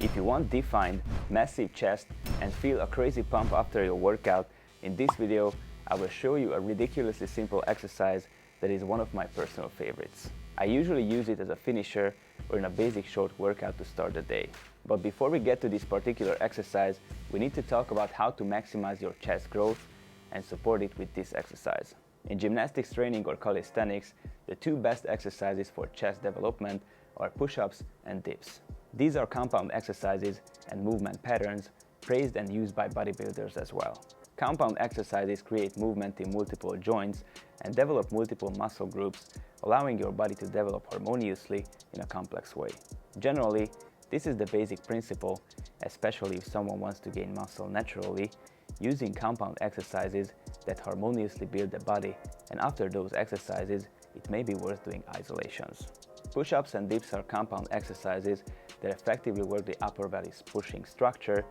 If you want defined, massive chest and feel a crazy pump after your workout, in this video I will show you a ridiculously simple exercise that is one of my personal favorites. I usually use it as a finisher or in a basic short workout to start the day. But before we get to this particular exercise, we need to talk about how to maximize your chest growth and support it with this exercise. In gymnastics training or calisthenics, the two best exercises for chest development are push-ups and dips. These are compound exercises and movement patterns praised and used by bodybuilders as well. Compound exercises create movement in multiple joints and develop multiple muscle groups, allowing your body to develop harmoniously in a complex way. Generally, this is the basic principle, especially if someone wants to gain muscle naturally, using compound exercises that harmoniously build the body, and after those exercises, it may be worth doing isolations. Push-ups and dips are compound exercises that effectively work the upper body's pushing structure,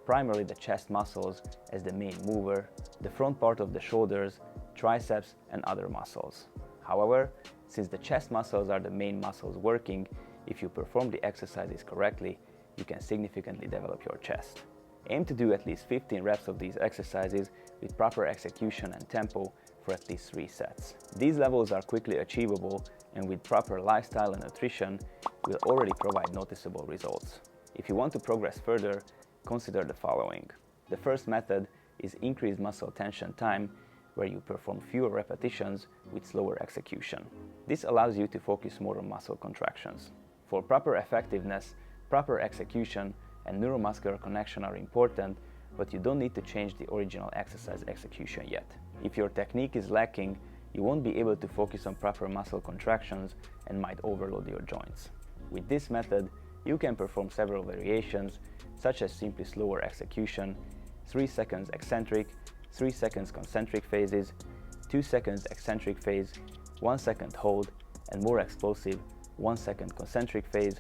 primarily the chest muscles as the main mover, the front part of the shoulders, triceps, and other muscles. However, since the chest muscles are the main muscles working, if you perform the exercises correctly, you can significantly develop your chest. Aim to do at least 15 reps of these exercises with proper execution and tempo for at least 3 sets. These levels are quickly achievable and with proper lifestyle and nutrition will already provide noticeable results. If you want to progress further, consider the following. The first method is increased muscle tension time, where you perform fewer repetitions with slower execution. This allows you to focus more on muscle contractions. For proper effectiveness, proper execution and neuromuscular connection are important, but you don't need to change the original exercise execution yet. If your technique is lacking, you won't be able to focus on proper muscle contractions and might overload your joints. With this method, you can perform several variations, such as simply slower execution, 3 seconds eccentric, 3 seconds concentric phases, 2 seconds eccentric phase, 1 second hold, and more explosive 1 second concentric phase,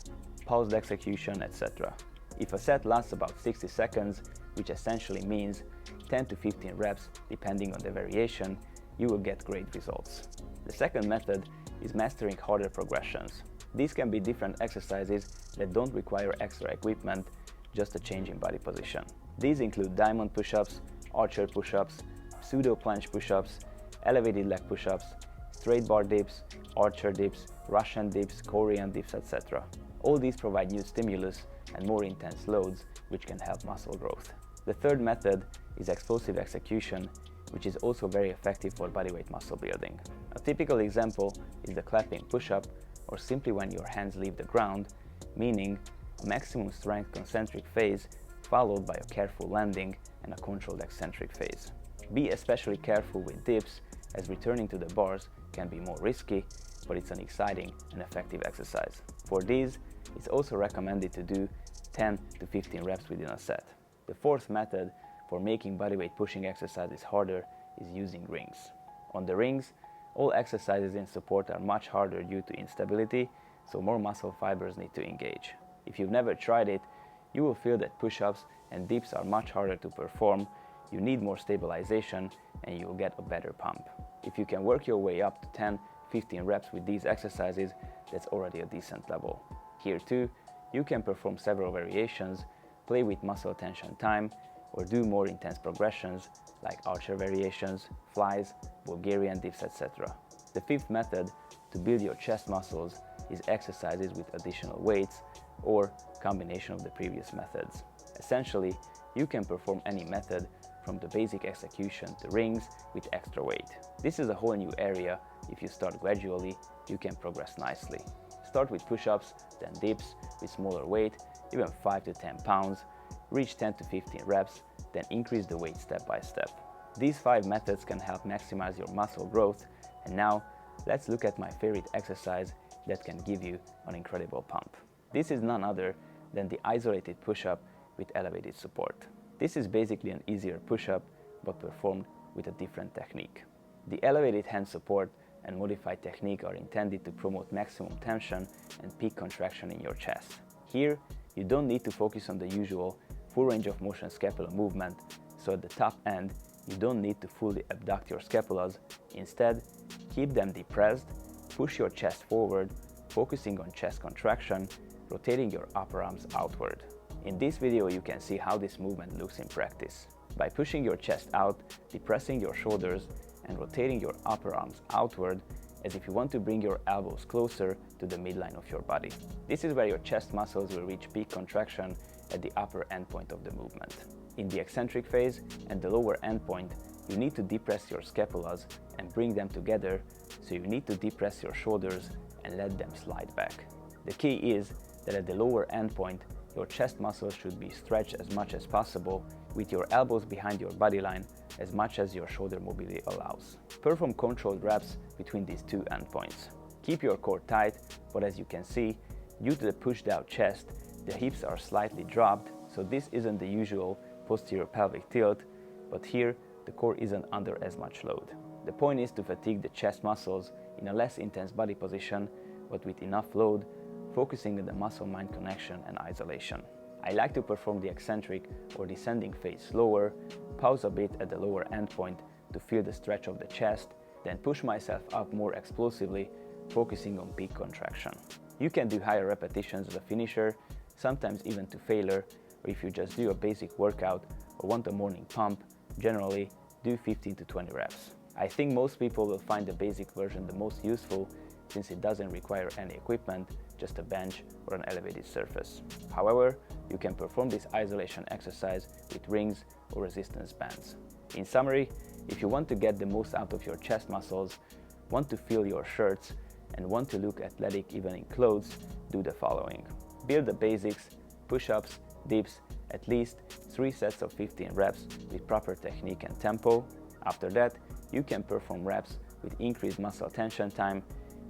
paused execution, etc. If a set lasts about 60 seconds, which essentially means 10 to 15 reps depending on the variation, you will get great results. The second method is mastering harder progressions. These can be different exercises that don't require extra equipment, just a change in body position. These include diamond push-ups, archer push-ups, pseudo planche push-ups, elevated leg push-ups, straight bar dips, archer dips, Russian dips, Korean dips, etc. All these provide new stimulus and more intense loads, which can help muscle growth. The third method is explosive execution, which is also very effective for bodyweight muscle building. A typical example is the clapping push-up, or simply when your hands leave the ground, meaning a maximum strength concentric phase followed by a careful landing and a controlled eccentric phase. Be especially careful with dips, as returning to the bars can be more risky, but it's an exciting and effective exercise. For these, it's also recommended to do 10 to 15 reps within a set. The fourth method for making bodyweight pushing exercises harder is using rings. On the rings, all exercises in support are much harder due to instability, so more muscle fibers need to engage. If you've never tried it, you will feel that push-ups and dips are much harder to perform, you need more stabilization, and you'll get a better pump. If you can work your way up to 10-15 reps with these exercises, that's already a decent level. Here too, you can perform several variations, play with muscle tension time, or do more intense progressions like archer variations, flies, Bulgarian dips, etc. The fifth method to build your chest muscles is exercises with additional weights or combination of the previous methods. Essentially, you can perform any method from the basic execution to rings with extra weight. This is a whole new area. If you start gradually, you can progress nicely. Start with push-ups, then dips with smaller weight, even 5 to 10 pounds, reach 10 to 15 reps, then increase the weight step by step. These 5 methods can help maximize your muscle growth, and now let's look at my favorite exercise that can give you an incredible pump. This is none other than the isolated push-up with elevated support. This is basically an easier push-up, but performed with a different technique. The elevated hand support and modified technique are intended to promote maximum tension and peak contraction in your chest. Here, you don't need to focus on the usual full range of motion scapula movement, so at the top end, you don't need to fully abduct your scapulas. Instead, keep them depressed, push your chest forward, focusing on chest contraction, rotating your upper arms outward. In this video you can see how this movement looks in practice. By pushing your chest out, depressing your shoulders, and rotating your upper arms outward as if you want to bring your elbows closer to the midline of your body. This is where your chest muscles will reach peak contraction at the upper endpoint of the movement. In the eccentric phase and the lower endpoint, you need to depress your scapulas and bring them together, so you need to depress your shoulders and let them slide back. The key is that at the lower endpoint, your chest muscles should be stretched as much as possible, with your elbows behind your bodyline as much as your shoulder mobility allows. Perform controlled reps between these two endpoints. Keep your core tight, but as you can see, due to the pushed out chest, the hips are slightly dropped, so this isn't the usual posterior pelvic tilt, but here the core isn't under as much load. The point is to fatigue the chest muscles in a less intense body position, but with enough load, focusing on the muscle-mind connection and isolation. I like to perform the eccentric or descending phase slower, pause a bit at the lower endpoint to feel the stretch of the chest, then push myself up more explosively, focusing on peak contraction. You can do higher repetitions as a finisher, sometimes even to failure, or if you just do a basic workout or want a morning pump, generally do 15 to 20 reps. I think most people will find the basic version the most useful, since it doesn't require any equipment, just a bench or an elevated surface. However, you can perform this isolation exercise with rings or resistance bands. In summary, if you want to get the most out of your chest muscles, want to feel your shirts, and want to look athletic even in clothes, do the following. Build the basics, push-ups, dips, at least 3 sets of 15 reps with proper technique and tempo. After that, you can perform reps with increased muscle tension time,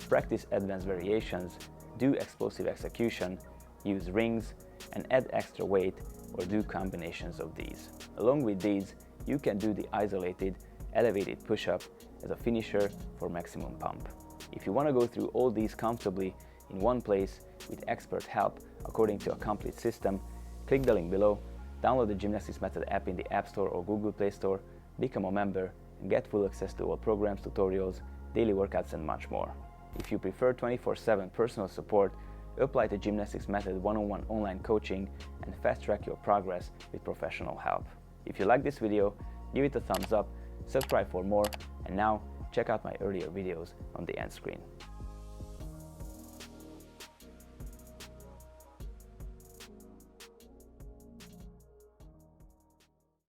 practice advanced variations, do explosive execution, use rings, and add extra weight or do combinations of these. Along with these, you can do the isolated, elevated push-up as a finisher for maximum pump. If you want to go through all these comfortably in one place with expert help according to a complete system, click the link below, download the Gymnastics Method app in the App Store or Google Play Store, become a member, and get full access to all programs, tutorials, daily workouts, and much more. If you prefer 24/7 personal support, apply the Gymnastics Method one-on-one online coaching and fast-track your progress with professional help. If you like this video, give it a thumbs up, subscribe for more, and now check out my earlier videos on the end screen.